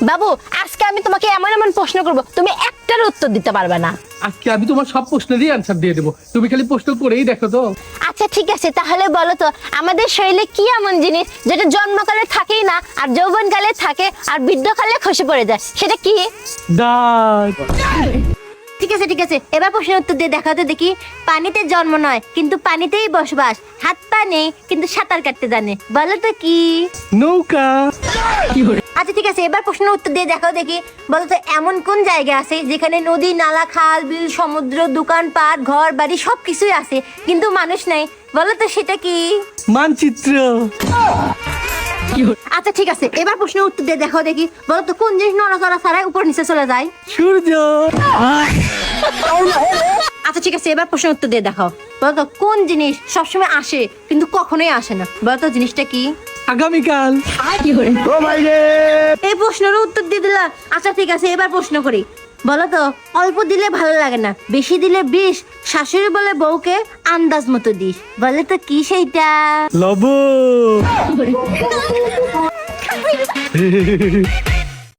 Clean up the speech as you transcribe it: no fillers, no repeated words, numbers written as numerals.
বাবু আজকে আমি তোমাকে এমন এমন প্রশ্ন করব তুমি একটার উত্তর দিতে পারবে না। আজকে আমি তোমার সব প্রশ্নেরই অ্যান্সার দিয়ে দেবো, তুমি খালি প্রশ্ন করেই দেখো তো। আচ্ছা ঠিক আছে, তাহলে বলো তো আমাদের শরীরে কি এমন জিনিস যেটা জন্মকালে থাকেই না আর যৌবনকালে থাকে আর বৃদ্ধকালে খসে পড়ে যায়, সেটা কি? দাঁত। ঠিক আছে ঠিক আছে, এবার প্রশ্নের উত্তর দিয়ে দেখাও তো দেখি। পানিতে জন্ম নয় কিন্তু পানিতেই বসবাস, হাত পা নেই কিন্তু সাঁতার কাটতে জানে, বলো তো কি? নৌকা। আচ্ছা ঠিক আছে, এবার প্রশ্নের উত্তর দিয়ে দেখাও দেখি। বলো তো এমন কোন জায়গা আছে যেখানে নদী, নালা, খাল, বিল, সমুদ্র, দোকানপাট, ঘর বাড়ি সবকিছুই আছে কিন্তু মানুষ নাই, বলো তো সেটা কি? মানচিত্র। আচ্ছা ঠিক আছে, এবার প্রশ্নের উত্তর দিয়ে দেখাও দেখি। বলো তো কোন জিনিস নড়াচড়া ছাড়াই উপর নিচে চলে যায়? সূর্য। আচ্ছা ঠিক আছে, এবার প্রশ্নের উত্তর দিয়ে দেখাও। বলো তো কোন জিনিস সবসময় আসে কিন্তু কখনোই আসে না, বলো তো জিনিসটা কি? আগামীকাল। ও ভাই রে। এই প্রশ্নেরও উত্তর দিয়ে দিলা। আচ্ছা ঠিক আছে, এবার প্রশ্ন করি। বলো তো অল্প দিলে ভালো লাগে না, বেশি দিলে বিষ, শাশুড়ি বলে বউকে আন্দাজ মতো দিস, বলে তো কি সেইটা? লবণ।